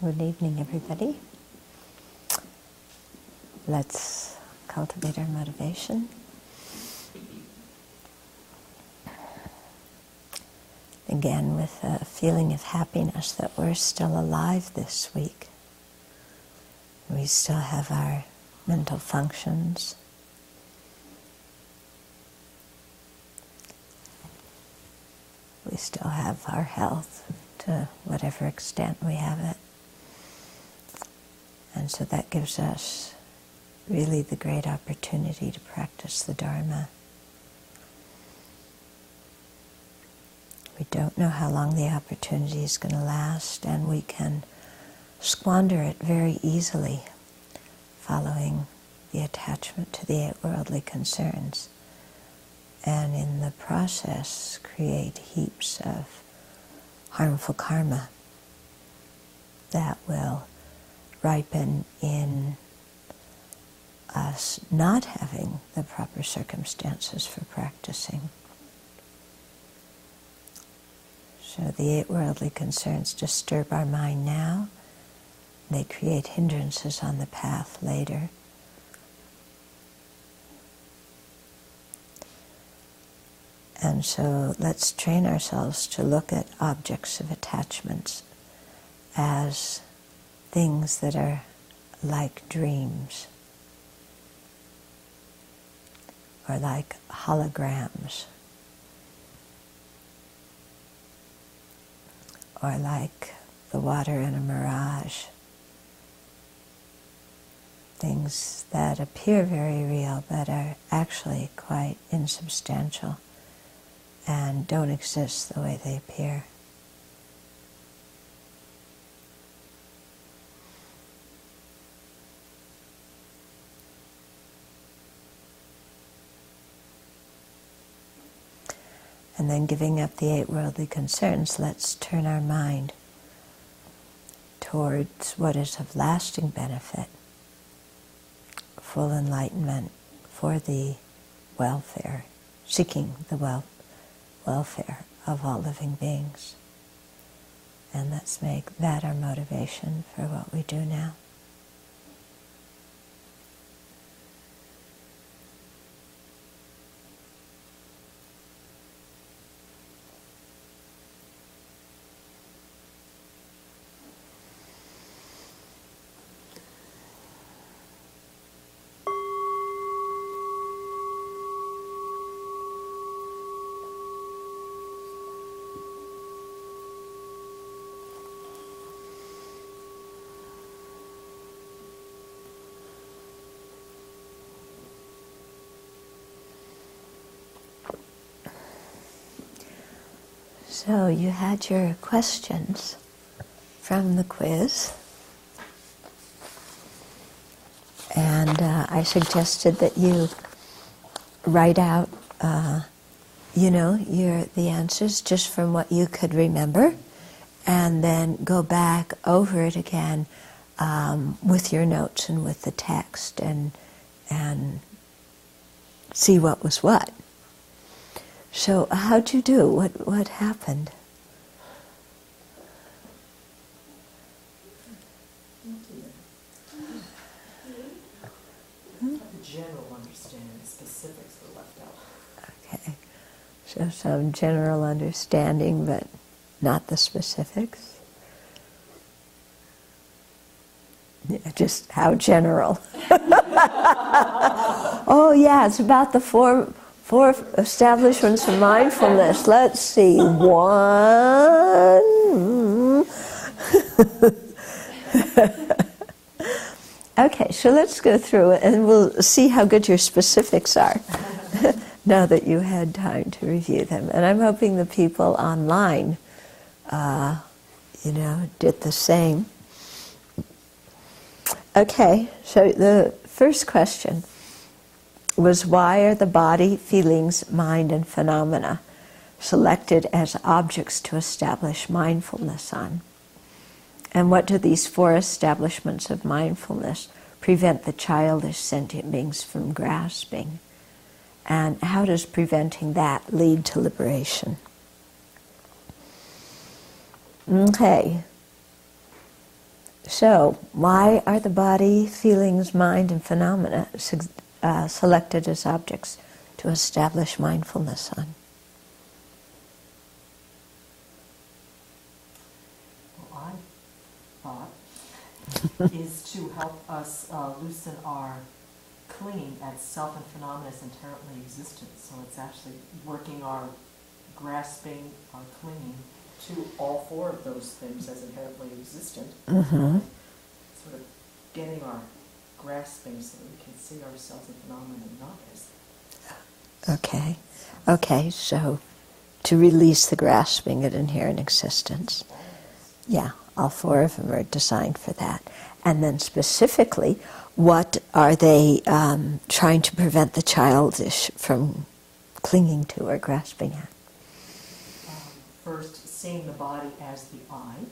Good evening, everybody. Let's cultivate our motivation. Again, with a feeling of happiness that we're still alive this week. We still have our mental functions. We still have our health to whatever extent we have it. And so that gives us really the great opportunity to practice the Dharma. We don't know how long the opportunity is going to last, and we can squander it very easily, following the attachment to the eight worldly concerns, and in the process create heaps of harmful karma that will ripen in us not having the proper circumstances for practicing. So the eight worldly concerns disturb our mind now. They create hindrances on the path later. And so let's train ourselves to look at objects of attachments as things that are like dreams, or like holograms, or like the water in a mirage. Things that appear very real but are actually quite insubstantial and don't exist the way they appear. And then giving up the eight worldly concerns, let's turn our mind towards what is of lasting benefit, full enlightenment for the welfare, seeking the welfare of all living beings. And let's make that our motivation for what we do now. So you had your questions from the quiz, and I suggested that you write out, the answers just from what you could remember, and then go back over it again with your notes and with the text, and see what was what. So how'd you do? What happened? General understanding, specifics were left out. Okay. So some general understanding, but not the specifics? Yeah, just how general? Oh yeah, it's about the four establishments of mindfulness. Let's see. One. Okay, so let's go through it and we'll see how good your specifics are now that you had time to review them. And I'm hoping the people online, did the same. Okay, so the first question was, why are the body, feelings, mind, and phenomena selected as objects to establish mindfulness on? And what do these four establishments of mindfulness prevent the childish sentient beings from grasping? And how does preventing that lead to liberation? Okay. So, why are the body, feelings, mind, and phenomena selected as objects to establish mindfulness on? Well, I thought is to help us loosen our clinging at self and phenomena as inherently existent. So it's actually working our grasping, our clinging to all four of those things as inherently existent. Mm-hmm. Sort of getting our grasping so that we can see ourselves and phenomena not as. Okay. Okay, so to release the grasping at inherent existence. Yeah, all four of them are designed for that. And then specifically, what are they trying to prevent the childish from clinging to or grasping at? First, seeing the body as the I.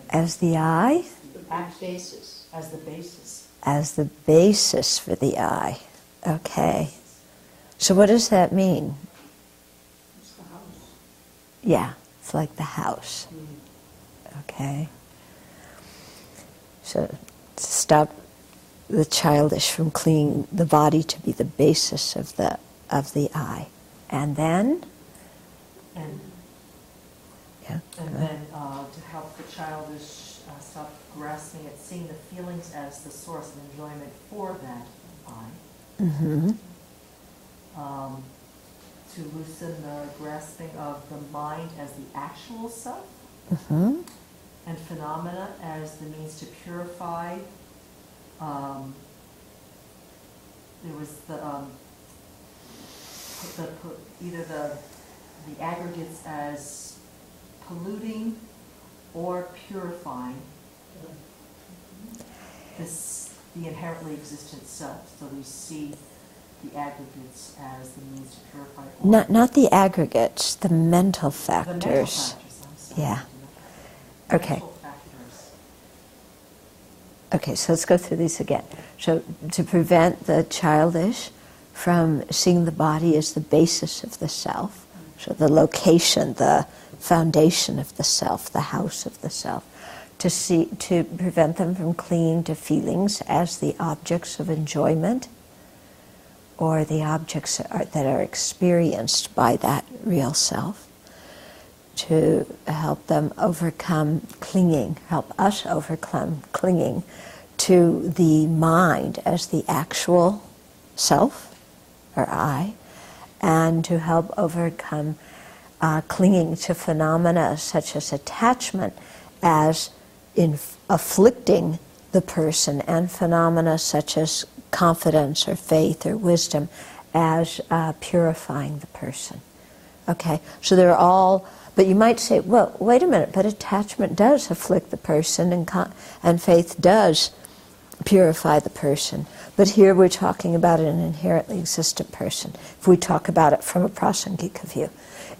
As the I? Basis. As the basis. As the basis for the I. Okay. So what does that mean? It's the house. Yeah, it's like the house. Okay. So to stop the childish from clinging the body to be the basis of the I. And then? And Yeah. And then to help the childish stop grasping at seeing the feelings as the source of enjoyment for that I. Mm-hmm. To loosen the grasping of the mind as the actual self. Mm-hmm. And phenomena as the means to purify. There was either the aggregates as polluting or purifying the inherently existent self. So we see the aggregates as the means to purify. Not the aggregates, the mental factors. The mental factors, I'm sorry. Yeah. Okay. Mental factors. Okay, so let's go through these again. So to prevent the childish from seeing the body as the basis of the self, so the location, the foundation of the self, the house of the self, to prevent them from clinging to feelings as the objects of enjoyment or the objects that are experienced by that real self, to help them overcome clinging, help us overcome clinging to the mind as the actual self, or I, and to help overcome clinging to phenomena such as attachment as afflicting the person, and phenomena such as confidence or faith or wisdom as purifying the person. Okay, so they're all, but you might say, well, wait a minute, but attachment does afflict the person and faith does purify the person. But here we're talking about an inherently existent person, if we talk about it from a prasangika view.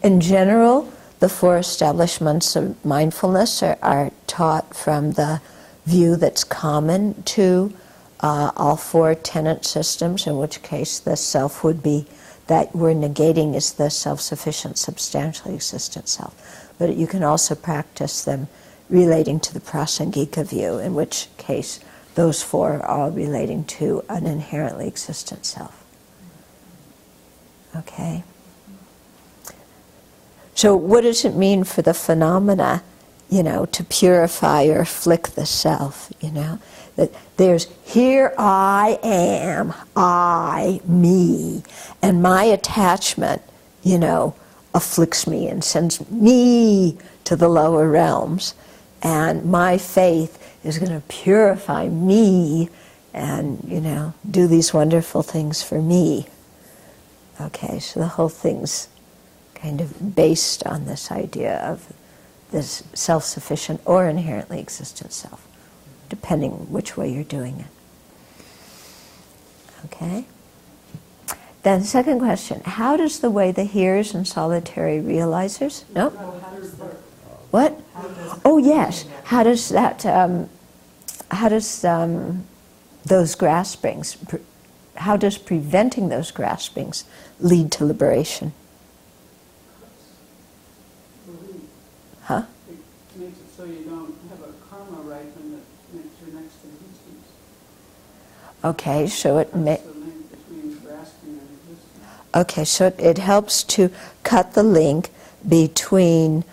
In general, the four establishments of mindfulness are taught from the view that's common to all four tenet systems, in which case the self would be, that we're negating is the self-sufficient, substantially existent self. But you can also practice them relating to the prasangika view, in which case those four are all relating to an inherently existent self. Okay? So what does it mean for the phenomena, to purify or afflict the self, That there's, here I am, I, me, and my attachment, afflicts me and sends me to the lower realms, and my faith is going to purify me and, do these wonderful things for me. Okay, so the whole thing's kind of based on this idea of this self-sufficient or inherently existent self, depending which way you're doing it. Okay? Then second question, how does the way the hears and solitary realizers? No? What? Oh yes. How does that, those graspings, how does preventing those graspings lead to liberation? Belief. Huh? It makes it so you don't have a karma right Okay, so it may... That's the link between grasping and existence. Okay, so it helps to cut the link between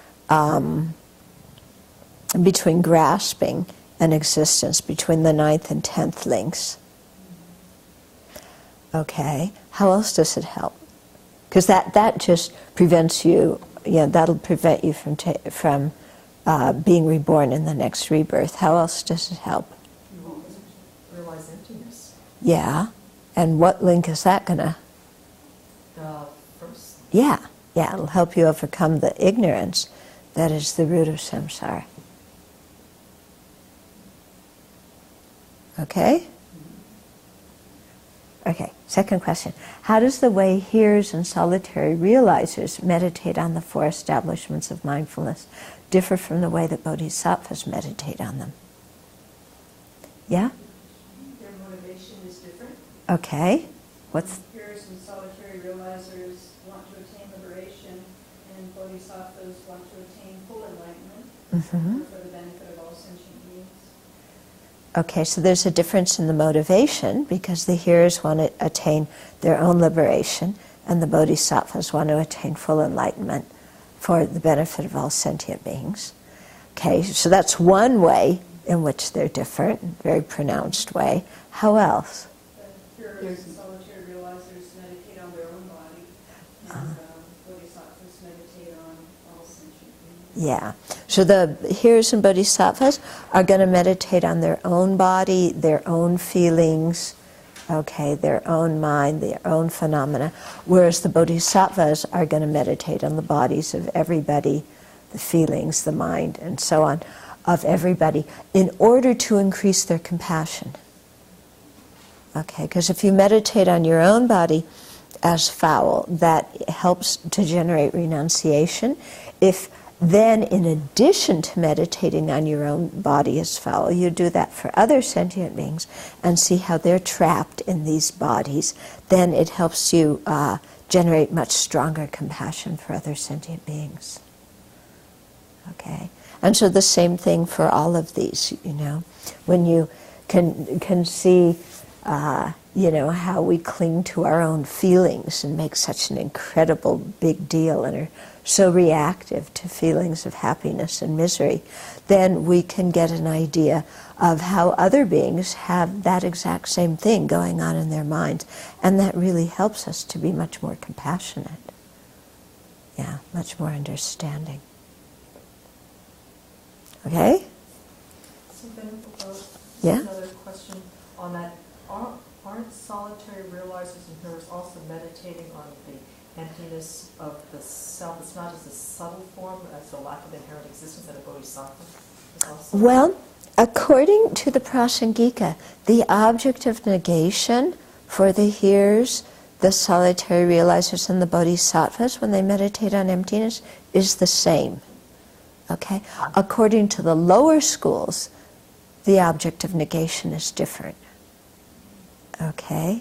between grasping and existence, between the 9th and 10th links. Okay, how else does it help? Because that just prevents you, that'll prevent you from being reborn in the next rebirth. How else does it help? You won't realize emptiness. Yeah, and what link is that gonna? The first. Yeah, it'll help you overcome the ignorance that is the root of samsara. Okay? Okay, second question. How does the way hearers and solitary realizers meditate on the 4 establishments of mindfulness differ from the way that bodhisattvas meditate on them? Yeah? Their motivation is different. Okay. What's... Hearers and solitary realizers want to attain liberation, and bodhisattvas want to attain full enlightenment for the benefit of all sentient beings. Okay, so there's a difference in the motivation because the hearers want to attain their own liberation and the bodhisattvas want to attain full enlightenment for the benefit of all sentient beings. Okay, so that's one way in which they're different, very pronounced way. How else? The hearers and solitary realizers meditate on their own body, and bodhisattvas meditate on all sentient beings. Yeah. So the hearers and bodhisattvas are going to meditate on their own body, their own feelings, okay, their own mind, their own phenomena, whereas the bodhisattvas are going to meditate on the bodies of everybody, the feelings, the mind, and so on, of everybody, in order to increase their compassion. Okay, because if you meditate on your own body as foul, that helps to generate renunciation. If then, in addition to meditating on your own body as foul, you do that for other sentient beings and see how they're trapped in these bodies, then it helps you generate much stronger compassion for other sentient beings. Okay? And so the same thing for all of these, when you can see how we cling to our own feelings and make such an incredible big deal and are so reactive to feelings of happiness and misery, then we can get an idea of how other beings have that exact same thing going on in their minds. And that really helps us to be much more compassionate. Yeah, much more understanding. Okay? So then, Yeah? another question on that. Aren't solitary realizers and hearers also meditating on the emptiness of the self? It's not as a subtle form as the lack of inherent existence that a bodhisattva is also. Well, according to the Prasangika, the object of negation for the hearers, the solitary realizers, and the bodhisattvas when they meditate on emptiness is the same. Okay? According to the lower schools, the object of negation is different. Okay?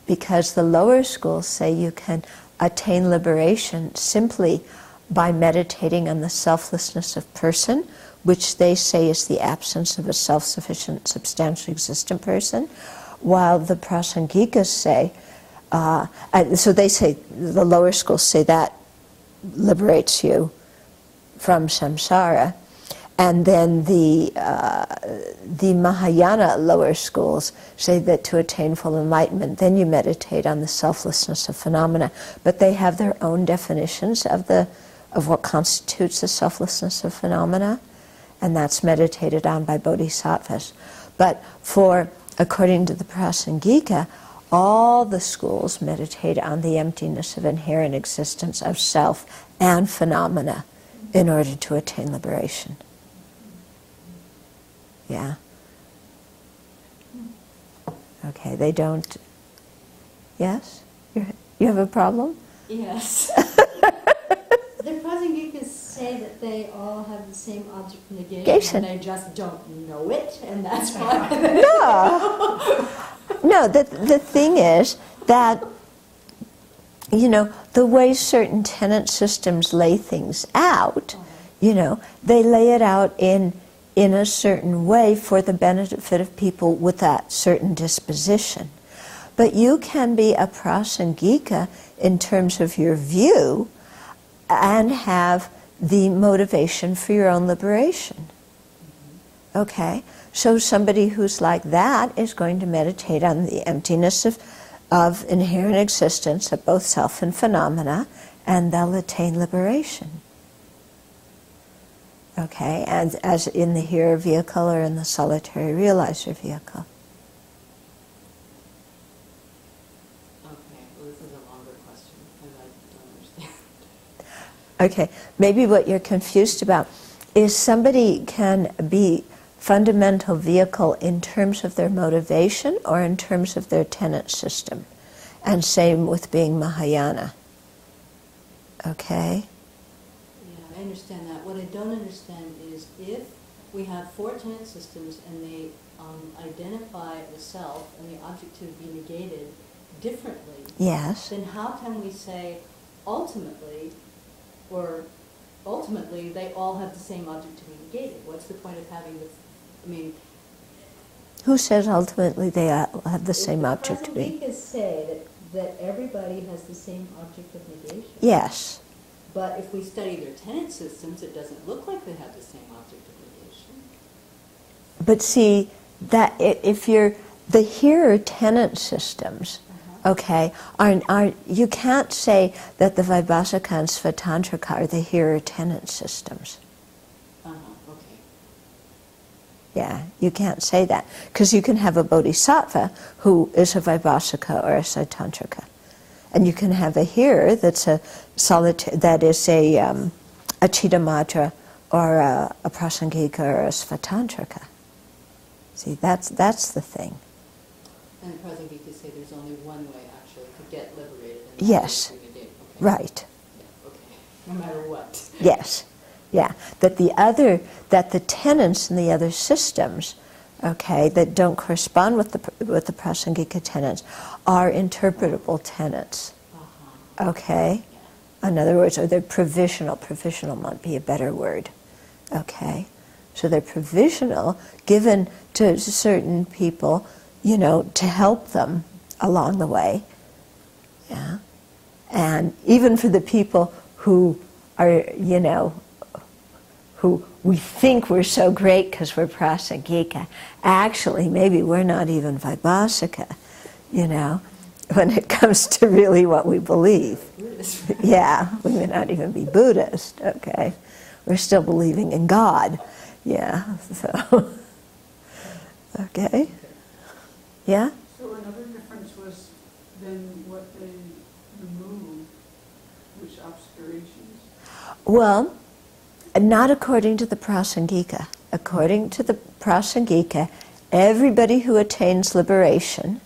Because the lower schools say you can attain liberation simply by meditating on the selflessness of person, which they say is the absence of a self-sufficient, substantially existent person, while the Prasangikas say, so they say, the lower schools say that liberates you from samsara, and then the Mahayana lower schools say that to attain full enlightenment, then you meditate on the selflessness of phenomena. But they have their own definitions of what constitutes the selflessness of phenomena, and that's meditated on by bodhisattvas. But according to the Prasangika, all the schools meditate on the emptiness of inherent existence of self and phenomena in order to attain liberation. Yeah. Okay, they don't... Yes? You have a problem? Yes. The Prasangikas say that they all have the same object of negation, and they just don't know it, and that's why. No, the thing is that, the way certain tenet systems lay things out, they lay it out in in a certain way for the benefit of people with that certain disposition. But you can be a prasangika in terms of your view and have the motivation for your own liberation. Okay? So somebody who's like that is going to meditate on the emptiness of inherent existence of both self and phenomena, and they'll attain liberation. Okay? And as in the hearer vehicle or in the solitary realizer vehicle. Okay, well, this is a longer question because I don't understand. Okay, maybe what you're confused about is somebody can be fundamental vehicle in terms of their motivation or in terms of their tenet system. And same with being Mahayana. Okay? Yeah, I understand that. What I don't understand is if we have 4 tenet systems and they identify the self and the object to be negated differently, Yes. then how can we say ultimately they all have the same object to be negated? What's the point of having the, I mean... Who says ultimately they all have the same object to be? If the Prasangikas say that everybody has the same object of negation. Yes. But if we study their tenet systems, it doesn't look like they have the same object of negation. But see, that if you're the hearer tenet systems, okay, are you can't say that the Vaibhasika and Svatantrika are the hearer tenet systems. Okay. Yeah, you can't say that. Because you can have a bodhisattva who is a Vaibhasika or a Svatantrika. And you can have a hearer that's a that is a Chittamatra or a Prasangika or a Svatantrika. See, that's the thing. And the Prasangikas say there's only one way, actually, to get liberated. And Yes. Okay. Right. Yeah, okay. No matter what. Yes. Yeah. That the tenets in the other systems, okay, that don't correspond with the Prasangika tenets are interpretable tenets. Okay? Yeah. In other words, or they're provisional. Provisional might be a better word. Okay? So they're provisional, given to certain people, you know, to help them along the way. Yeah? And even for the people who are, you know, who we think we're so great because we're Prasangika, actually maybe we're not even Vaibhasika, you know, when it comes to really what we believe. Yeah, we may not even be Buddhist, okay? We're still believing in God. Yeah, so, okay. Yeah? So another difference was then what they removed, which obscurations? Well, not according to the Prasangika. According to the Prasangika, everybody who attains liberation,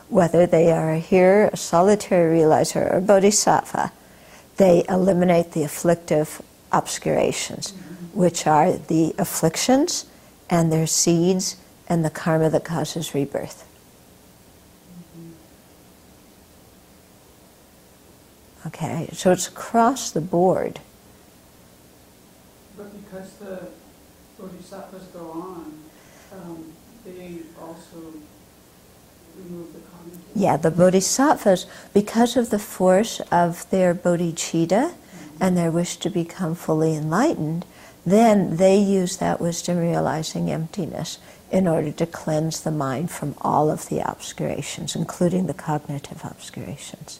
whether they are a hearer, a solitary realizer, or a bodhisattva, they eliminate the afflictive obscurations, which are the afflictions and their seeds and the karma that causes rebirth. Okay, so it's across the board. But because the bodhisattvas go on, they also remove the cognitive. Yeah, the bodhisattvas, because of the force of their bodhicitta and their wish to become fully enlightened, then they use that wisdom realizing emptiness in order to cleanse the mind from all of the obscurations, including the cognitive obscurations.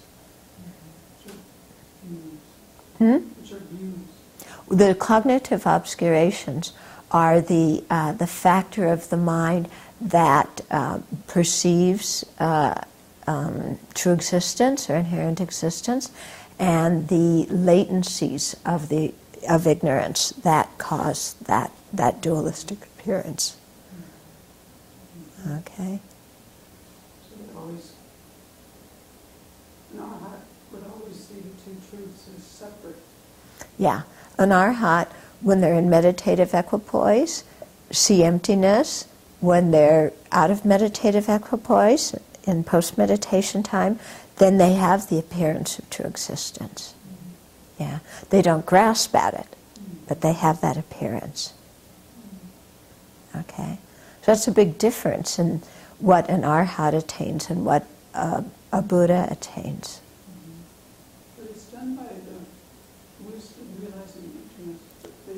Which are views. The cognitive obscurations are the factor of the mind that perceives true existence or inherent existence, and the latencies of ignorance that cause that dualistic appearance. Okay. So they always, an arhat would always see the two truths as separate. Yeah. An arhat, when they're in meditative equipoise, see emptiness. When they're out of meditative equipoise, in post-meditation time, then they have the appearance of true existence. Yeah. They don't grasp at it, but they have that appearance. Okay? So that's a big difference in what an arhat attains and what a Buddha attains. But it's done by the wisdom, realizing emptiness.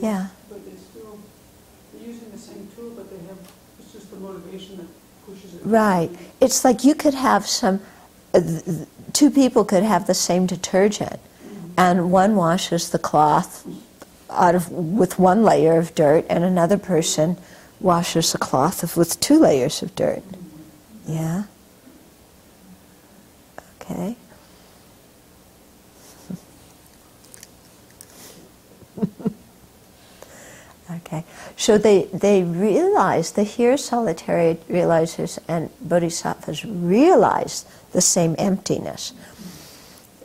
Yeah. But they're using the same tool, but it's just the motivation that pushes it. Right. It's like you could have two people could have the same detergent, and one washes the cloth with one layer of dirt, and another person washes the cloth with 2 layers of dirt. Yeah? Okay. Okay. So they realize, the here solitary realizers and bodhisattvas realize the same emptiness.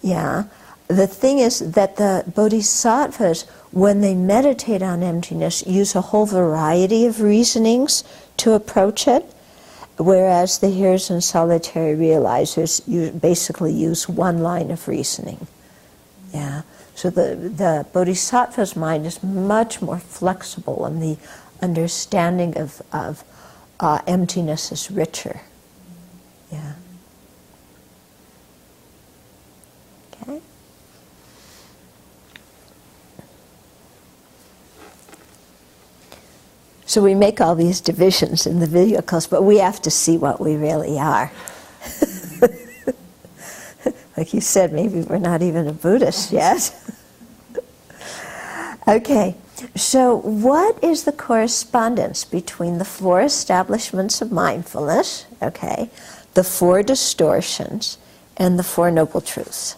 Yeah. The thing is that the bodhisattvas, when they meditate on emptiness, use a whole variety of reasonings to approach it, whereas the heres and solitary realizers basically use one line of reasoning. Yeah. So the bodhisattva's mind is much more flexible, and the understanding of emptiness is richer. Yeah. Okay. So we make all these divisions in the vehicles, but we have to see what we really are. Like you said, maybe we're not even a Buddhist yet. Okay, so what is the correspondence between the 4 establishments of mindfulness, okay, the 4 distortions, and the 4 noble truths?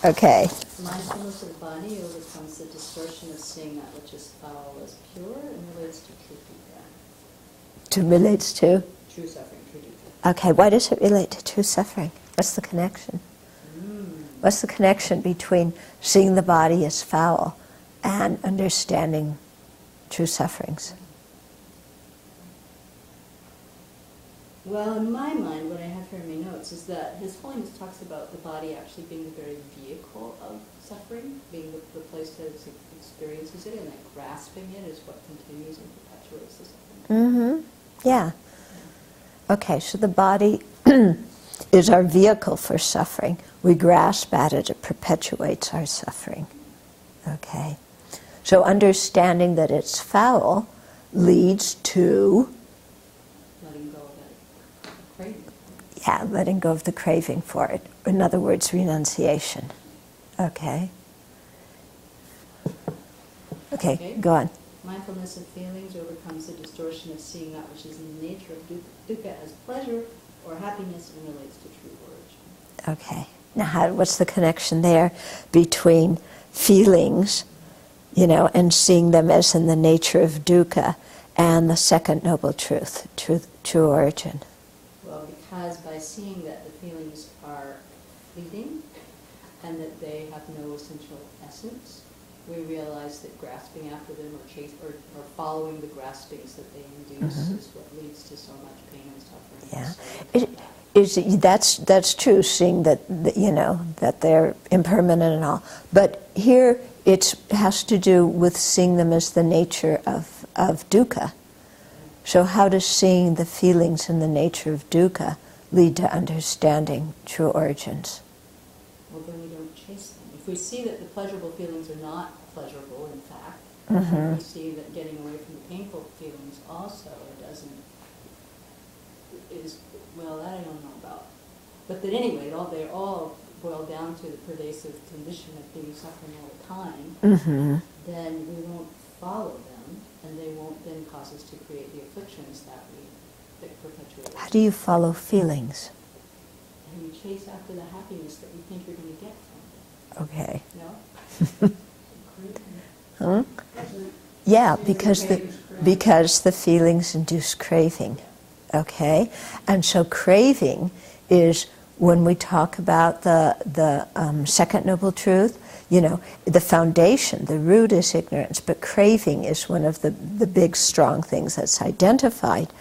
Okay. Mindfulness of the body overcomes the distortion of seeing that which is foul as pure and relates to true dukkha. Relates to? True suffering, true dukkha. Okay, why does it relate to true suffering? What's the connection? What's the connection between seeing the body as foul and understanding true sufferings? Well, in my mind, what I have here in my notes is that His Holiness talks about the body actually being the very vehicle of suffering, being the place that it experiences it, and that grasping it is what continues and perpetuates the suffering. Mm-hmm. Yeah. Okay, so the body is our vehicle for suffering. We grasp at it, it perpetuates our suffering. Okay. So understanding that it's foul leads to... letting go of that craving. Yeah, letting go of the craving for it. In other words, renunciation. Okay. Okay, go on. Mindfulness of feelings overcomes the distortion of seeing that which is in the nature of dukkha as pleasure or happiness and relates to true origin. Okay. Now, what's the connection there between feelings, and seeing them as in the nature of dukkha, and the second noble truth, true origin? Well, because by seeing that the feelings are fleeting and that they have no essential essence, we realize that grasping after them or following the graspings that they induce is what leads to so much pain and suffering. Yeah. That's true, seeing that, that they're impermanent and all. But here it has to do with seeing them as the nature of dukkha. So how does seeing the feelings in the nature of dukkha lead to understanding true origins? Well, then we don't chase them. If we see that the pleasurable feelings are not pleasurable, in fact, and we see that getting away from the painful feelings also well, that I don't know about. But that anyway, they all boil down to the pervasive condition of being suffering all the time, then we won't follow them, and they won't then cause us to create the afflictions that perpetuate. How do you follow feelings? And you chase after the happiness that you think you're going to get from them. Okay. No? Huh? Yeah, because the feelings induce craving. Okay, and so craving is when we talk about the second noble truth. The foundation, the root is ignorance, but craving is one of the big strong things that's identified.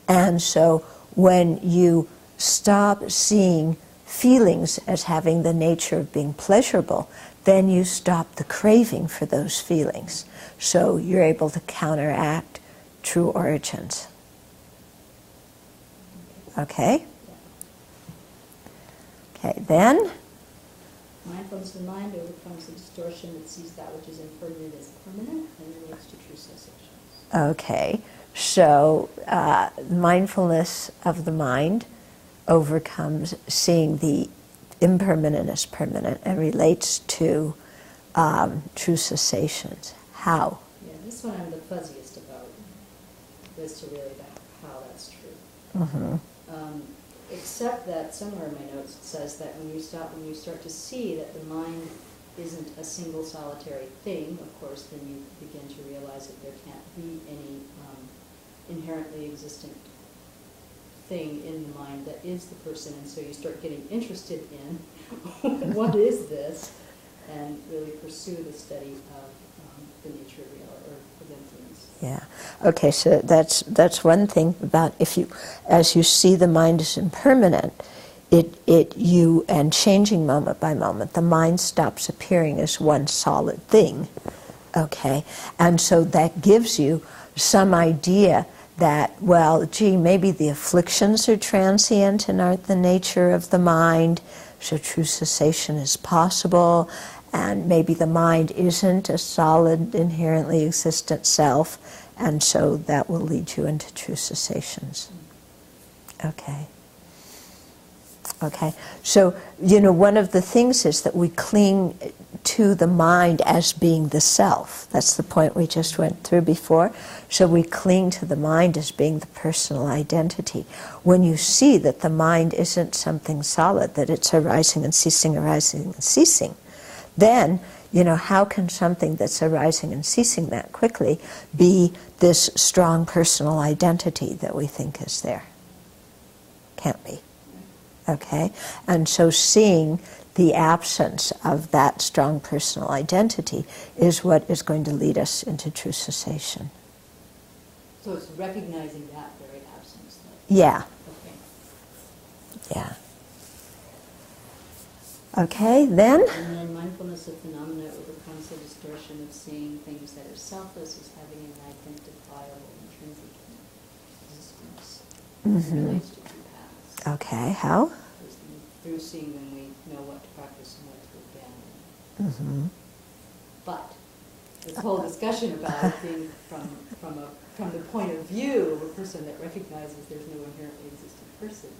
And so when you stop seeing feelings as having the nature of being pleasurable, then you stop the craving for those feelings. So you're able to counteract true origins. Okay? Okay, then? Mindfulness of the mind overcomes the distortion that sees that which is impermanent as permanent and relates to true sensations. Okay, so mindfulness of the mind overcomes seeing the impermanent as permanent and relates to true cessations. How? Yeah, this one I'm the fuzziest about, as to really how that's true. Mm-hmm. Except that somewhere in my notes it says that when you start to see that the mind isn't a single solitary thing, of course, then you begin to realize that there can't be any inherently existent thing in the mind that is the person, and so you start getting interested in what is this, and really pursue the study of the nature of reality or of influence. Yeah. Okay, so that's one thing about as you see the mind as impermanent, and changing moment by moment, the mind stops appearing as one solid thing. Okay, and so that gives you some idea that, well, gee, maybe the afflictions are transient and aren't the nature of the mind, so true cessation is possible, and maybe the mind isn't a solid, inherently existent self, and so that will lead you into true cessations. Okay. Okay, so, one of the things is that we cling to the mind as being the self. That's the point we just went through before. So we cling to the mind as being the personal identity. When you see that the mind isn't something solid, that it's arising and ceasing, then, how can something that's arising and ceasing that quickly be this strong personal identity that we think is there? Can't be. Okay? And so seeing the absence of that strong personal identity is what is going to lead us into true cessation. So it's recognizing that very absence. Yeah. Okay. Yeah. Okay, then? And then mindfulness of phenomena overcomes the distortion of seeing things that are selfless as having an identifiable intrinsic existence. Mm-hmm. It relates to two paths. Okay, how? Through seeing them, we know what to practice and what to abandon. Mm-hmm. But this whole discussion about it being from the point of view of a person that recognizes there's no inherently existent person,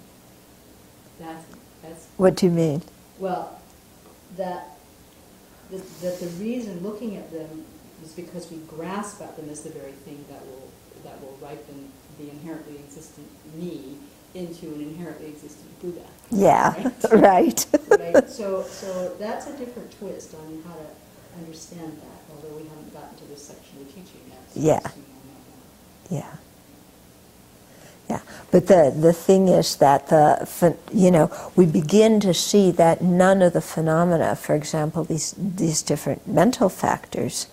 that's What do you mean? well, that the reason looking at them is because we grasp at them as the very thing that will ripen the inherently existent me into an inherently existent Buddha. Yeah, right? right. So that's a different twist on how to understand that, although we haven't gotten to this section of the teaching yet. So Yeah. Yeah. Yeah, but the thing is that we begin to see that none of the phenomena, for example, these different mental factors,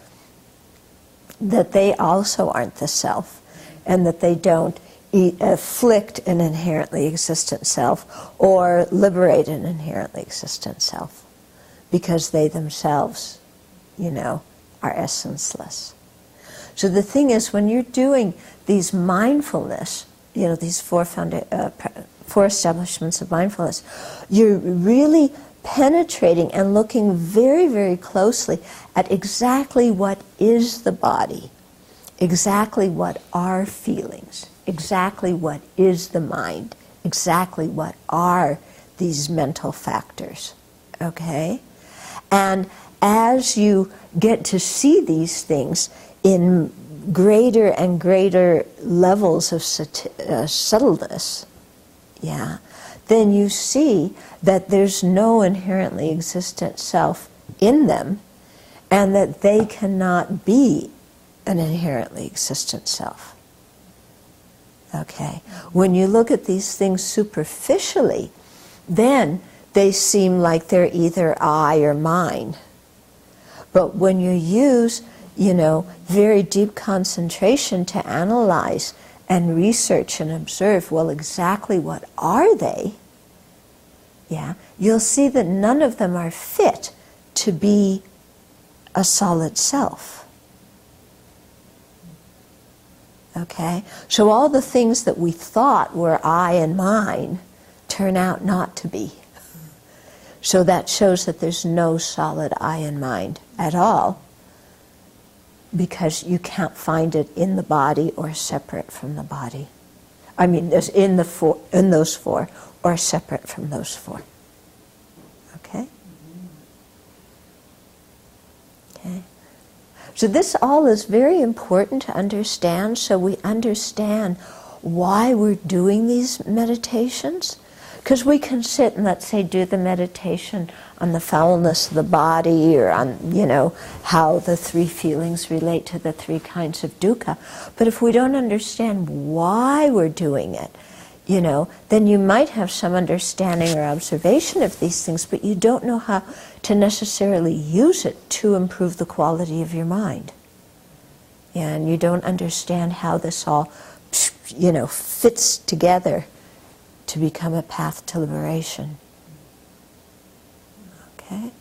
that they also aren't the self, and that they don't afflict an inherently existent self or liberate an inherently existent self, because they themselves, are essenceless. So the thing is, when you're doing these mindfulness, these four establishments of mindfulness, you're really penetrating and looking very, very closely at exactly what is the body, exactly what are feelings, exactly what is the mind, exactly what are these mental factors, okay? And as you get to see these things in greater and greater levels of subtleness, then you see that there's no inherently existent self in them, and that they cannot be an inherently existent self. Okay? When you look at these things superficially, then they seem like they're either I or mine. But when you use very deep concentration to analyze and research and observe, well, exactly what are they? Yeah, you'll see that none of them are fit to be a solid self. Okay? So all the things that we thought were I and mine turn out not to be. So that shows that there's no solid I and mind at all, because you can't find it in the body or separate from the body. I mean, there's in those four, or separate from those four. Okay? Okay. So this all is very important to understand, so we understand why we're doing these meditations. Because we can sit and, let's say, do the meditation on the foulness of the body, or on, how the three feelings relate to the three kinds of dukkha. But if we don't understand why we're doing it, then you might have some understanding or observation of these things, but you don't know how to necessarily use it to improve the quality of your mind. And you don't understand how this all, fits together to become a path to liberation. Okay?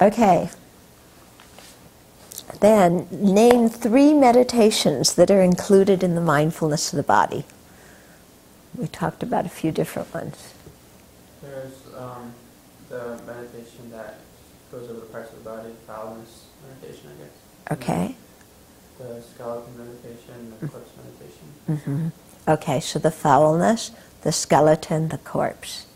Okay. Then, name 3 meditations that are included in the mindfulness of the body. We talked about a few different ones. There's the meditation that goes over the parts of the body, foulness meditation, I guess. Okay. The skeleton meditation, the corpse meditation. Mm-hmm. Okay, so the foulness, the skeleton, the corpse.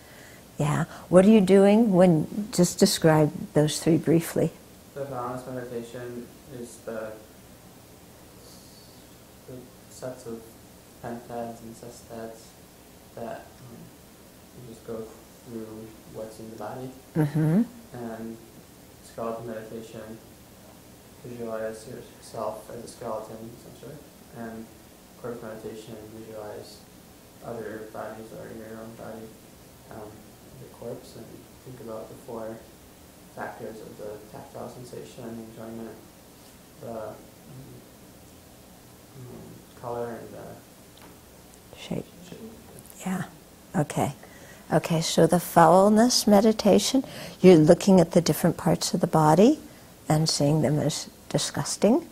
Yeah. What are you doing when, just describe those 3 briefly. The foulness meditation is the sets of pentads and sestads that you just go through what's in the body. Mm-hmm. And skeleton meditation, visualize yourself as a skeleton, essentially. And corpse meditation, visualize other bodies or your own body, the corpse, and think about the 4 factors of the tactile sensation, enjoyment, the color, and the shape. Yeah. Okay. Okay, so the foulness meditation, you're looking at the different parts of the body and seeing them as disgusting.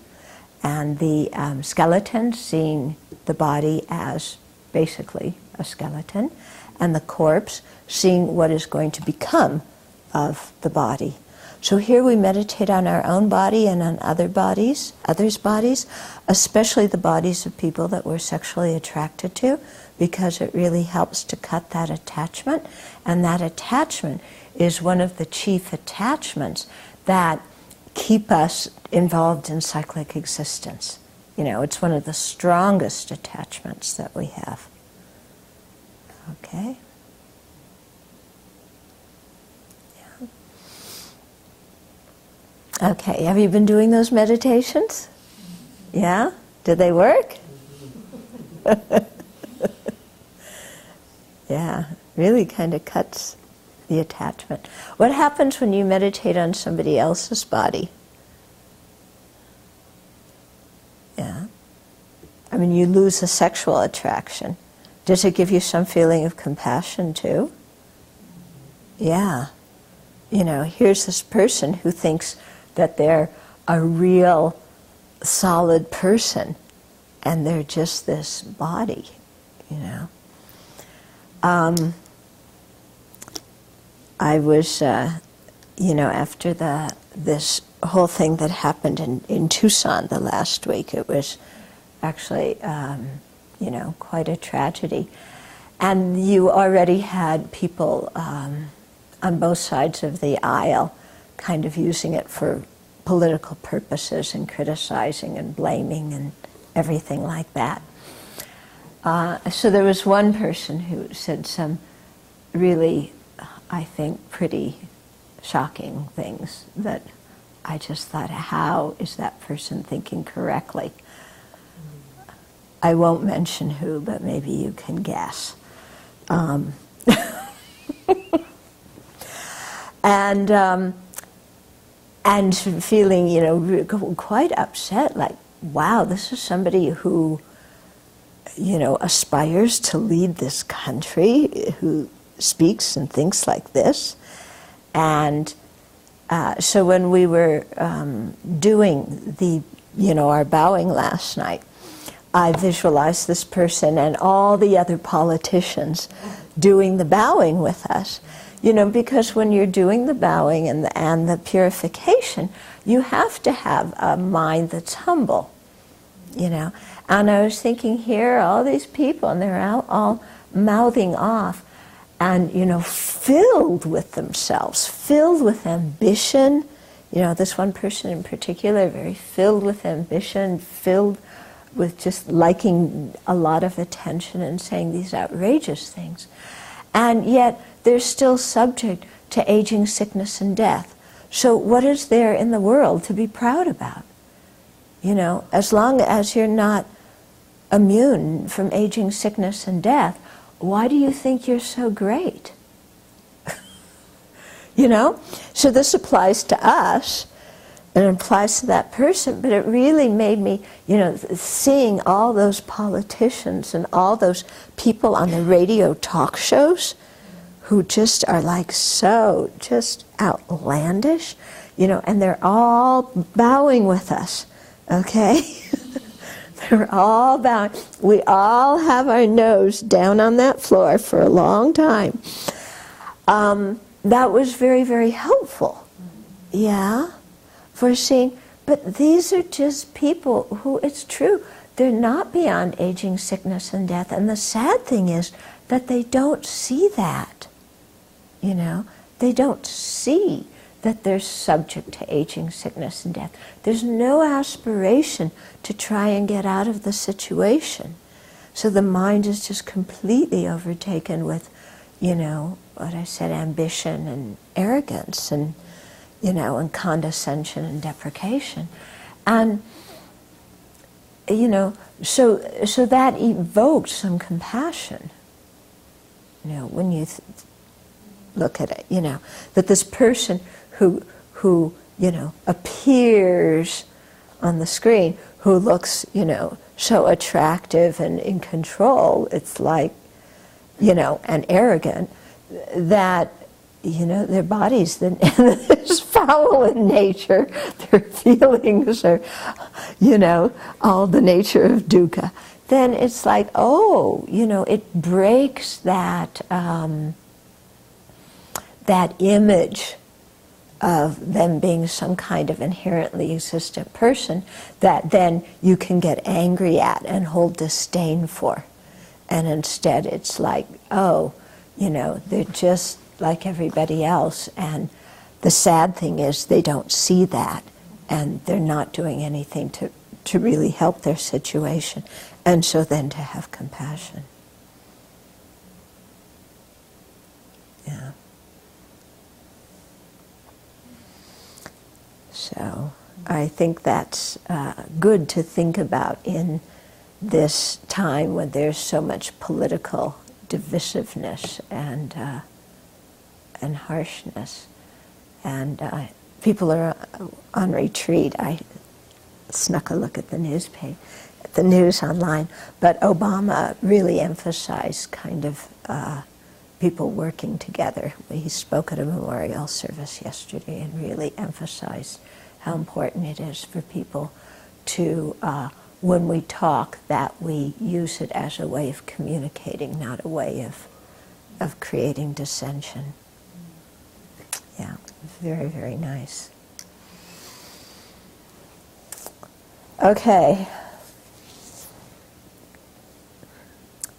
And the skeleton, seeing the body as basically a skeleton. And the corpse, seeing what is going to become of the body. So here we meditate on our own body and on others' bodies, especially the bodies of people that we're sexually attracted to, because it really helps to cut that attachment. And that attachment is one of the chief attachments that keep us involved in cyclic existence. It's one of the strongest attachments that we have. Okay? Yeah. Okay, have you been doing those meditations? Yeah? Did they work? Yeah, really kind of cuts the attachment. What happens when you meditate on somebody else's body? Yeah. I mean, you lose a sexual attraction. Does it give you some feeling of compassion too? Yeah. Here's this person who thinks that they're a real solid person, and they're just this body, I was, after this whole thing that happened in Tucson the last week, it was actually, quite a tragedy. And you already had people on both sides of the aisle kind of using it for political purposes and criticizing and blaming and everything like that. So there was one person who said some really, I think, pretty shocking things that I just thought, how is that person thinking correctly? I won't mention who, but maybe you can guess. And feeling, quite upset, like, wow, this is somebody who, aspires to lead this country, who speaks and thinks like this. And so when we were doing our bowing last night, I visualized this person and all the other politicians doing the bowing with us. Because when you're doing the bowing and the purification, you have to have a mind that's humble, And I was thinking here, all these people, and they're out all mouthing off, and, filled with themselves, filled with ambition. This one person in particular, very filled with ambition, filled with just liking a lot of attention and saying these outrageous things. And yet, they're still subject to aging, sickness, and death. So what is there in the world to be proud about? As long as you're not immune from aging, sickness, and death, why do you think you're so great? So this applies to us, and it applies to that person, but it really made me, seeing all those politicians and all those people on the radio talk shows who just are like so just outlandish, and they're all bowing with us, okay? They're all bowing. We all have our nose down on that floor for a long time. That was very, very helpful. Yeah? For seeing, but these are just people who, it's true, they're not beyond aging, sickness, and death. And the sad thing is that they don't see that. They don't see that they're subject to aging, sickness, and death. There's no aspiration to try and get out of the situation. So the mind is just completely overtaken with, what I said, ambition and arrogance and, and condescension and deprecation. And, so that evokes some compassion, when you look at it, that this person who appears on the screen, who looks, so attractive and in control, it's like, and arrogant, that, their bodies, is foul in nature, their feelings are, all the nature of dukkha, then it's like, it breaks that, that image of them being some kind of inherently existent person that then you can get angry at and hold disdain for. And instead it's like, they're just like everybody else, and the sad thing is they don't see that, and they're not doing anything to really help their situation. And so then to have compassion. Yeah. So I think that's good to think about in this time when there's so much political divisiveness and harshness. And people are on retreat. I snuck a look at the news online, but Obama really emphasized kind of people working together. He spoke at a memorial service yesterday and really emphasized how important it is for people to, when we talk, that we use it as a way of communicating, not a way of creating dissension. Yeah, very, very nice. Okay.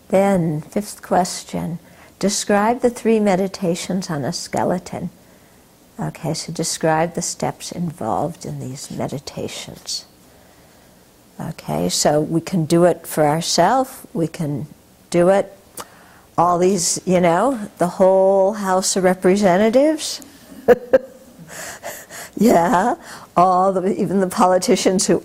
Then, fifth question. Describe the 3 meditations on a skeleton. Okay, so describe the steps involved in these meditations. Okay, so we can do it for ourselves. We can do it, all these, the whole House of Representatives. Yeah, even the politicians who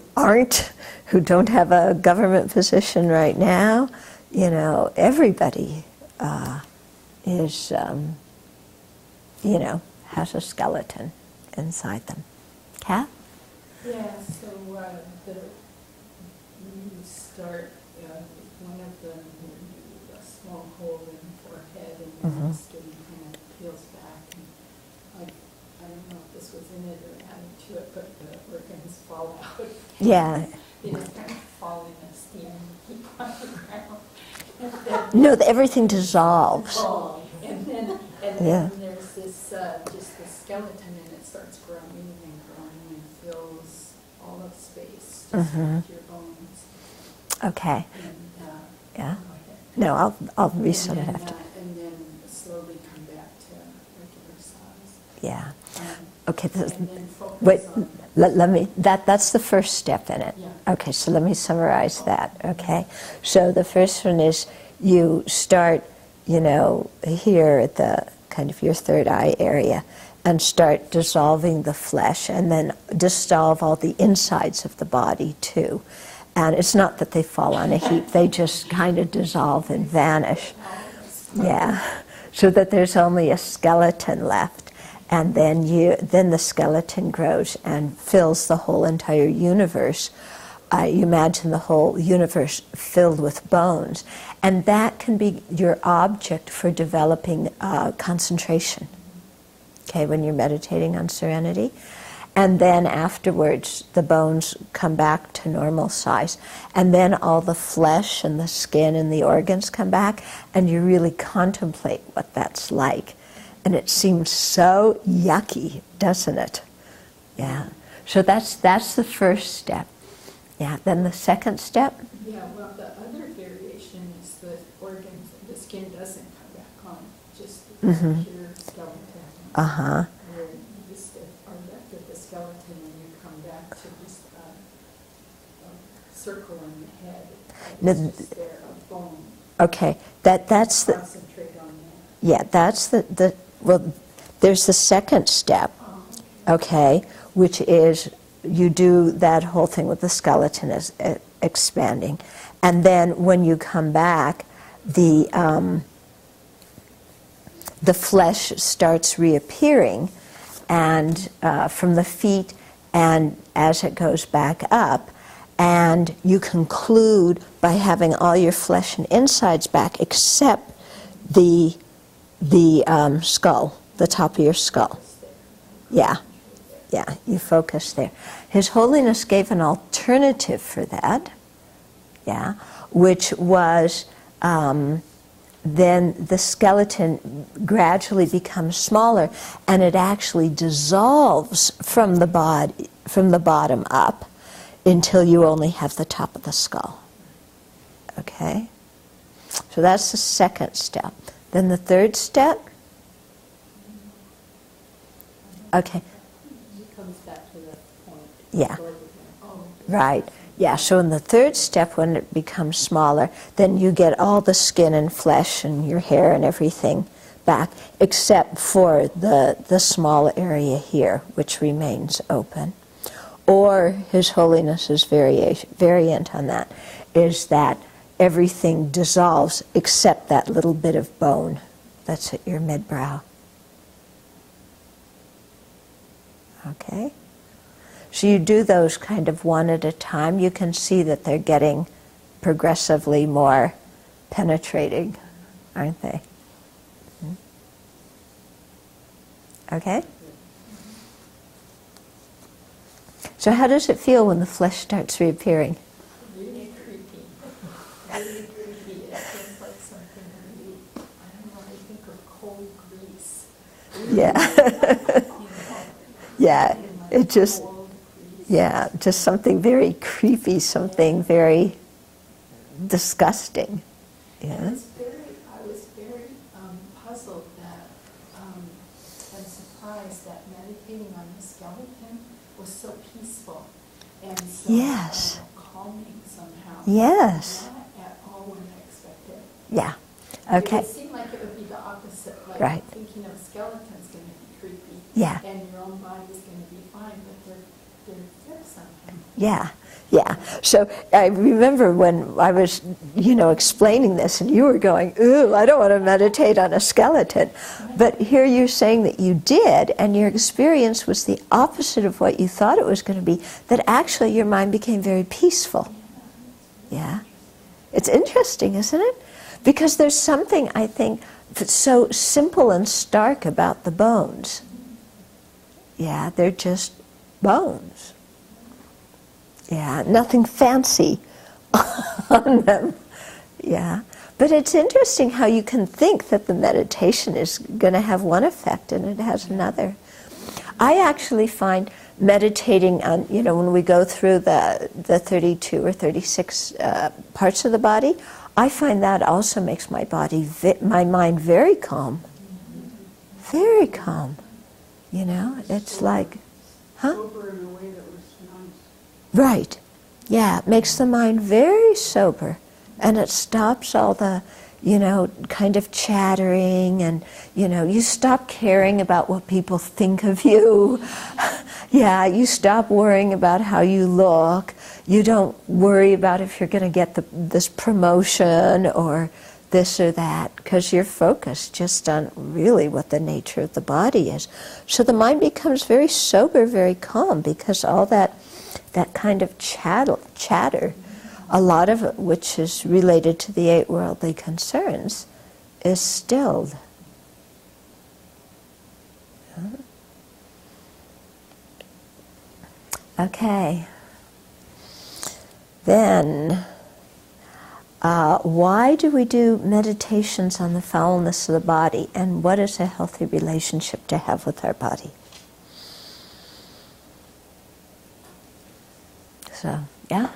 don't have a government position right now. Everybody is, has a skeleton inside them. Kat? Yeah, so you start, one of them, you do a small hole in the forehead, and Mhm. the skin kind of peels back. And I don't know if this was in it or added to it, but the organs fall out. Yeah. They just kind of fall in a steam heap on the ground. And then No, everything dissolves. fall. And then Yeah. there's this, just the skeleton, and it starts growing and growing and fills all of space, just Mhm. with your bones. Okay. And, Yeah. go ahead. No, I'll reset it after. And then slowly come back to regular size. Yeah. Um, Okay. And then focus Wait. on, Let me. That's the first step in it. Yeah. Okay. So let me summarize that. Okay. So the first one is you start, here at the kind of your third eye area, and start dissolving the flesh, and then dissolve all the insides of the body too. And it's not that they fall on a heap; they just kind of dissolve and vanish. Yeah, so that there's only a skeleton left, and then the skeleton grows and fills the whole entire universe. You imagine the whole universe filled with bones, and that can be your object for developing concentration. Okay, when you're meditating on serenity. And then afterwards, the bones come back to normal size. And then all the flesh and the skin and the organs come back, and you really contemplate what that's like. And it seems so yucky, doesn't it? Yeah. So that's the first step. Yeah. Then the second step? yeah, well, the other variation is the organs, the skin doesn't come back on, just the Mhm. pure skeleton. Uh-huh. Where you just are left with the skeleton and you come back to just a circle in the head. Now, It's just there, a bone. Okay. That's the... Concentrate on that. Yeah, that's well, there's the second step, okay, which is you do that whole thing with the skeleton as expanding. And then when you come back, the flesh starts reappearing, and from the feet, and as it goes back up, and you conclude by having all your flesh and insides back except the skull, the top of your skull. Yeah, you focus there. His Holiness gave an alternative for that, yeah, which was then the skeleton gradually becomes smaller, and it actually dissolves from the bottom up until you only have the top of the skull. Okay? So that's the second step. Then the third step. Okay. It comes back to the point. Yeah. Right. Yeah, so in the third step, when it becomes smaller, then you get all the skin and flesh and your hair and everything back, except for the small area here, which remains open. Or His Holiness's variant on that is that everything dissolves except that little bit of bone that's at your mid-brow. Okay? So you do those kind of one at a time. You can see that they're getting progressively more penetrating, aren't they? Okay? So how does it feel when the flesh starts reappearing? Really creepy. Really creepy. It feels like something really, I don't know, I think of cold grease. Yeah. Yeah, it just, Cold grease. yeah, just something very creepy, something very disgusting. And Yeah. I was very puzzled that, and surprised that meditating on the skeleton was so peaceful and so Yes. calming somehow. Yes. Not at all what I expected. Yeah. It Okay. would seem like it would be the opposite, like Right. thinking of skeletons going to be creepy. Yeah. And your own body's going to be fine, but they're flipped somehow. Yeah, yeah. So I remember when I was, explaining this, and you were going, "Ooh, I don't want to meditate on a skeleton." But here you're saying that you did, and your experience was the opposite of what you thought it was going to be, that actually your mind became very peaceful. Yeah. It's interesting, isn't it? Because there's something, I think, so simple and stark about the bones. Yeah, they're just bones. Yeah, nothing fancy on them. Yeah, but it's interesting how you can think that the meditation is going to have one effect and it has another. I actually find meditating on, when we go through the 32 or 36 parts of the body, I find that also makes my mind very calm. Very calm. It's like, Sober in a way that was nice. Right. Yeah, it makes the mind very sober. And it stops all the, kind of chattering and, you stop caring about what people think of you. Yeah, you stop worrying about how you look. You don't worry about if you're going to get this promotion or this or that, because you're focused just on really what the nature of the body is. So the mind becomes very sober, very calm, because all that kind of chatter, a lot of it which is related to the 8 worldly concerns, is stilled. Okay. Then, why do we do meditations on the foulness of the body, and what is a healthy relationship to have with our body? So, yeah?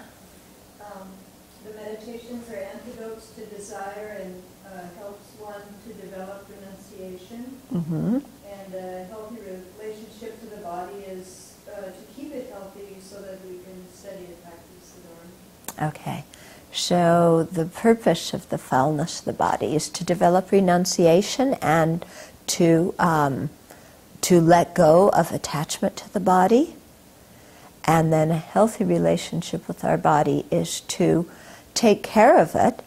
The meditations are antidotes to desire and helps one to develop renunciation. Mm-hmm. And a healthy relationship to the body is to keep it healthy so that we can study and practice the Dharma. Okay. So the purpose of the foulness of the body is to develop renunciation and to let go of attachment to the body. And then a healthy relationship with our body is to take care of it,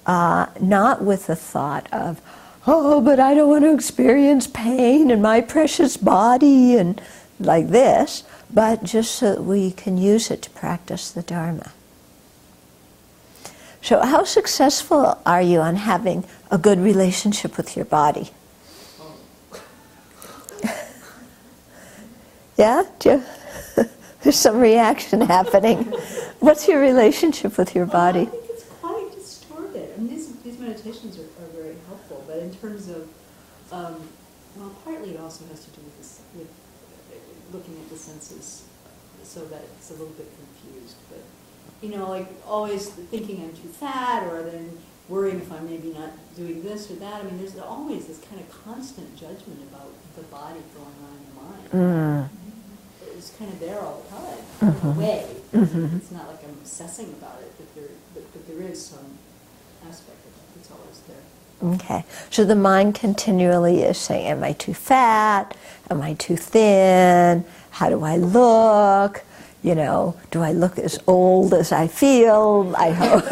not with the thought of, oh, but I don't want to experience pain in my precious body and like this, but just so that we can use it to practice the Dharma. So how successful are you on having a good relationship with your body? Yeah? There's some reaction happening. What's your relationship with your body? I think it's quite distorted. I mean, these meditations are very helpful, but in terms of, partly it also has to do with looking at the senses, so that it's a little bit confused. But like always thinking I'm too fat, or then worrying if I'm maybe not doing this or that. I mean, there's always this kind of constant judgment about the body going on in the mind. Mm. It's kind of there all the time, in a way. Mm-hmm. It's not like I'm obsessing about it, but there is some aspect of it that's always there. Okay. So the mind continually is saying, am I too fat? Am I too thin? How do I look? Do I look as old as I feel? I hope,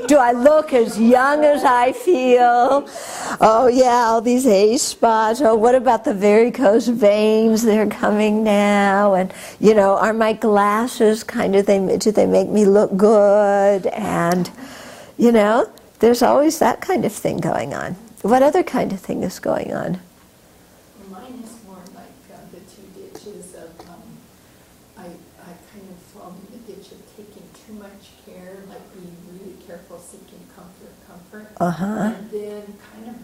do I look as young as I feel? Oh yeah, all these age spots. Oh, what about the varicose veins? They're coming now. And, are my glasses do they make me look good? And, there's always that kind of thing going on. What other kind of thing is going on? Mine is more like the 2 ditches of, I kind of fall in the ditch of taking too much care, like being really careful, seeking comfort. Uh-huh. And then kind of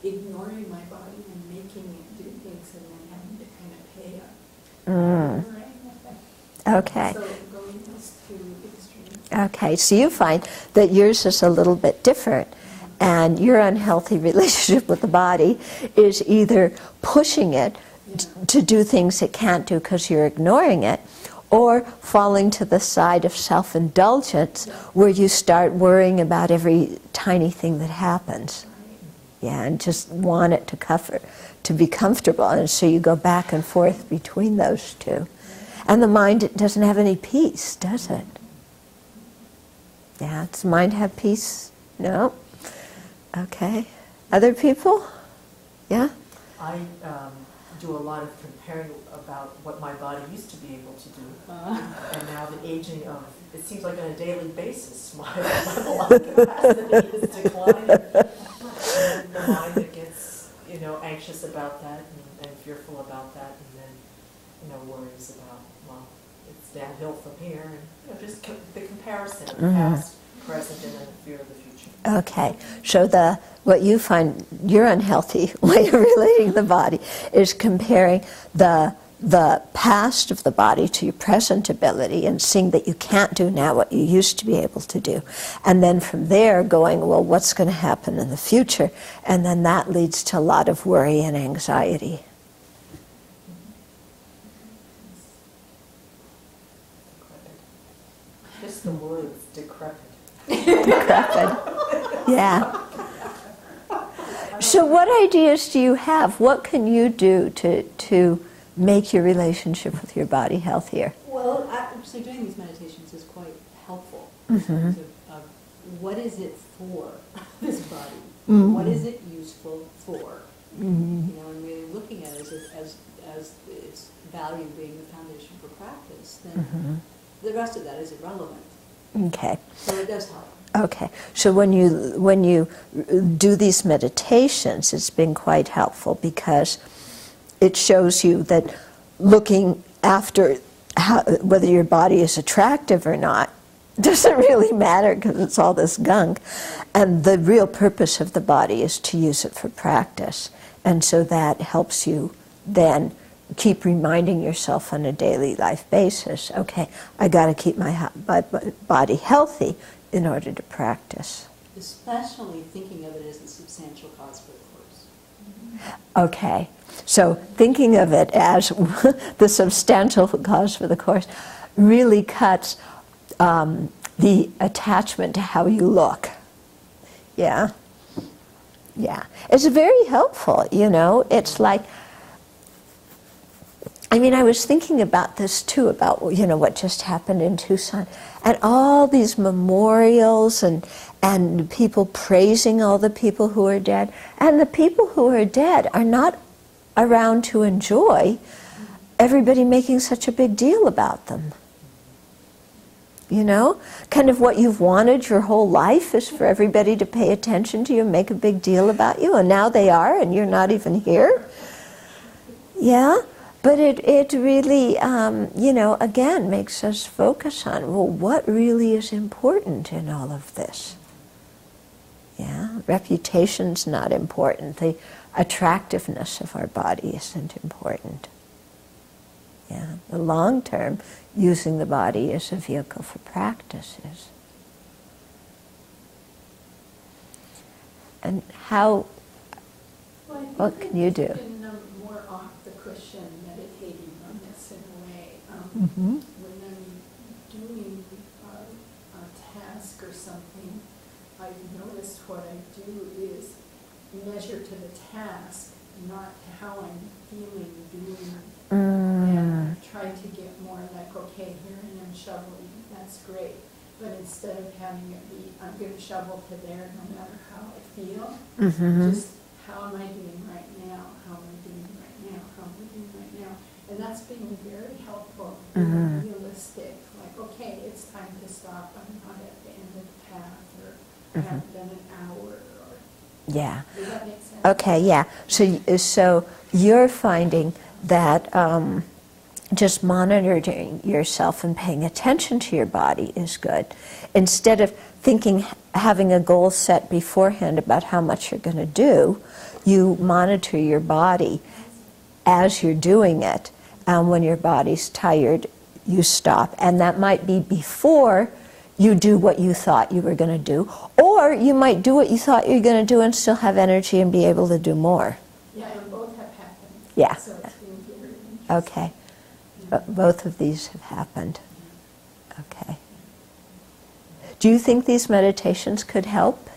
ignoring my body and making it do things and then having to kind of pay up. Okay. So going those 2 extremes. Okay, so you find that yours is a little bit different, and your unhealthy relationship with the body is either pushing it to do things it can't do because you're ignoring it, or falling to the side of self-indulgence where you start worrying about every tiny thing that happens. Yeah, and just want it to be comfortable, and so you go back and forth between those two. And the mind doesn't have any peace, does it? Yeah, does the mind have peace? No? Okay. Other people? Yeah? I do a lot of comparing about what my body used to be able to do, and now the aging of, it seems like on a daily basis, my lung capacity is declining. the mind that gets, anxious about that and fearful about that, and then, worries about, well, it's downhill from here, and just the comparison of the past, present, and then the fear of the future. Okay, so what you find your unhealthy way of relating the body is comparing the past of the body to your present ability and seeing that you can't do now what you used to be able to do. And then from there going, well, what's going to happen in the future? And then that leads to a lot of worry and anxiety. Just the words, decrepit. Decrepit. Yeah. So what ideas do you have? What can you do to make your relationship with your body healthier? Well, actually doing these meditations is quite helpful. Mm-hmm. In terms of what is it for, this body? Mm-hmm. What is it useful for? Mm-hmm. And really looking at it as its value being the foundation for practice, then the rest of that is irrelevant. Okay. So it does help. Okay, so when you do these meditations, it's been quite helpful because it shows you that looking after whether your body is attractive or not doesn't really matter because it's all this gunk. And the real purpose of the body is to use it for practice. And so that helps you then keep reminding yourself on a daily life basis, okay, I got to keep my body healthy in order to practice. Especially thinking of it as a substantial cause for the course. Okay, so thinking of it as the substantial cause for the course really cuts the attachment to how you look. Yeah, yeah. It's very helpful, It's like, I was thinking about this too, about, what just happened in Tucson, and all these memorials and people praising all the people who are dead. And the people who are dead are not around to enjoy everybody making such a big deal about them. Kind of what you've wanted your whole life is for everybody to pay attention to you and make a big deal about you, and now they are, and you're not even here. Yeah? But it really, again, makes us focus on, well, what really is important in all of this? Yeah, reputation's not important. The attractiveness of our body isn't important. Yeah, the long term, using the body as a vehicle for practice is. And how, what can you do? More off the cushion, meditating on this in a way. Mm-hmm. When I'm doing a task or something, I've noticed what I do is measure to the task, not to how I'm feeling doing. And I try to get more like, okay, here I am shoveling, that's great. But instead of having it be, I'm going to shovel to there no matter how I feel, just how am I doing right now? How am I doing right now? How am I doing right now? And that's been very helpful, realistic. Like, okay, it's time to stop. I'm not at the end of the path, or I haven't done an hour. Or Yeah. does that make sense? Okay, yeah. So you're finding that just monitoring yourself and paying attention to your body is good. Instead of having a goal set beforehand about how much you're going to do, you monitor your body as you're doing it. And when your body's tired, you stop. And that might be before you do what you thought you were going to do. Or you might do what you thought you were going to do and still have energy and be able to do more. Yeah, and both have happened. Yeah. So it's been very interesting. Okay. Both of these have happened. Okay. Do you think these meditations could help?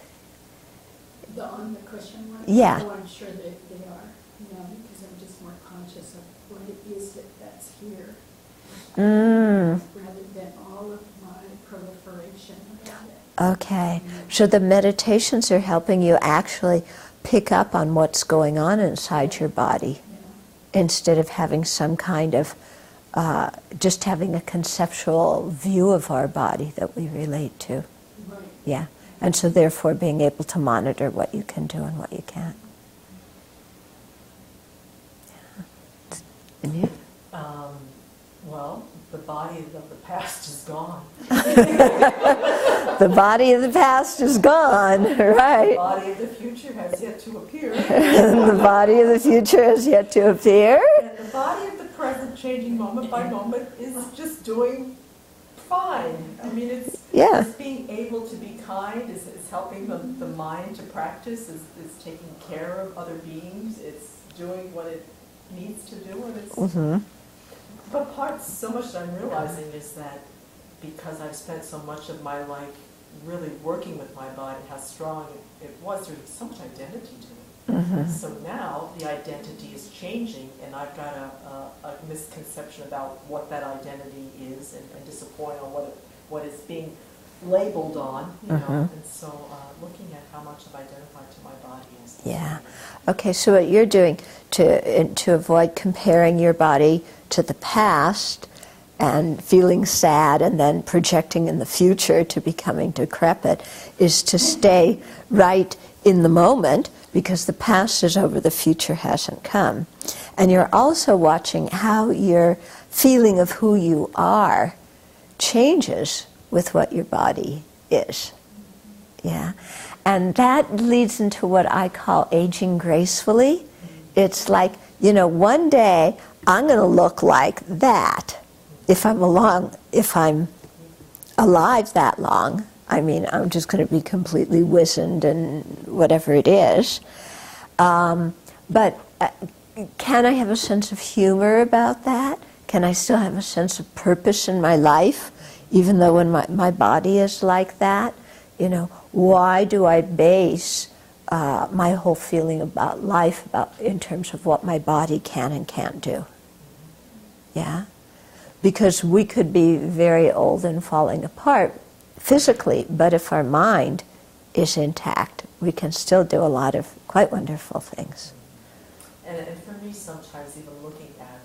The on the cushion one? Yeah. Oh, I'm sure that they are, because I'm just more conscious of what it is that's here. Rather than all of my proliferation about it. Okay. So the meditations are helping you actually pick up on what's going on inside your body instead of having some kind of just having a conceptual view of our body that we relate to. Right. Yeah. And so therefore being able to monitor what you can do and what you can't. Yeah. And you? Well, the body of the past is gone. The body of the past is gone, right? The body of the future has yet to appear. The body of the future has yet to appear. And the body of the present, changing moment by moment, is just doing fine. I mean, it's being able to be kind, is helping the mind to practice, is taking care of other beings, it's doing what it needs to do, and it's... But so much that I'm realizing is that because I've spent so much of my life really working with my body, how strong it was, there's so much identity to it. So now the identity is changing, and I've got a misconception about what that identity is, and disappointed on what it's being labeled on, you know. And so looking at how much I've identified to my body is... Yeah. Okay, so what you're doing to avoid comparing your body to the past and feeling sad and then projecting in the future to becoming decrepit is to stay right in the moment, because the past is over, the future hasn't come. And you're also watching how your feeling of who you are changes with what your body is. Yeah. And that leads into what I call aging gracefully. It's like, you know, one day I'm going to look like that if I'm alive that long. I mean, I'm just going to be completely wizened and whatever it is. But can I have a sense of humor about that? Can I still have a sense of purpose in my life, even though when my body is like that? You know, why do I base my whole feeling about life in terms of what my body can and can't do? Yeah? Because we could be very old and falling apart physically, but if our mind is intact, we can still do a lot of quite wonderful things. And for me, sometimes even looking at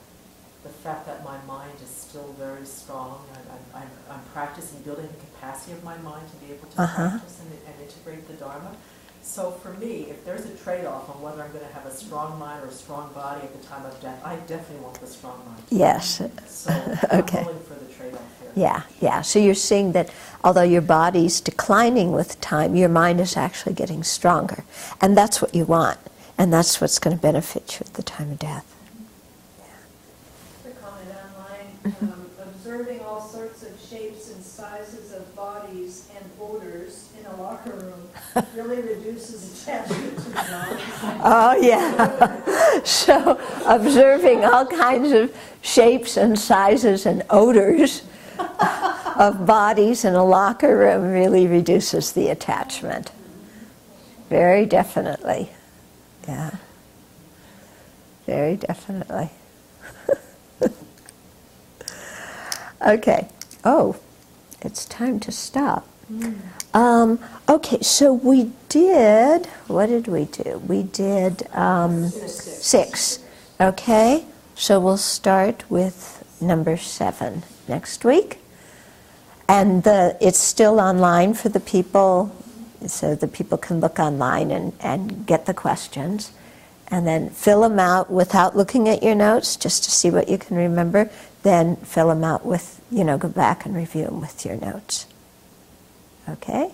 the fact that my mind is still very strong, I'm practicing building the capacity of my mind to be able to practice and integrate the Dharma. So for me, if there's a trade-off on whether I'm going to have a strong mind or a strong body at the time of death, I definitely want the strong mind. Yes. So I'm willing for the trade-off here. Yeah. So you're seeing that although your body's declining with time, your mind is actually getting stronger. And that's what you want. And that's what's going to benefit you at the time of death. A comment online, observing all sorts of shapes and sizes of bodies and odors in a locker room really reduces attachment to the body. Oh, yeah. So observing all kinds of shapes and sizes and odors of bodies in a locker room really reduces the attachment. Very definitely. Yeah. Very definitely. Okay. Oh, it's time to stop. Okay, so we did, what did we do? We did 6. Okay, so we'll start with number 7 next week. And it's still online for the people, so the people can look online and get the questions. And then fill them out without looking at your notes, just to see what you can remember. Then fill them out with, go back and review them with your notes. Okay?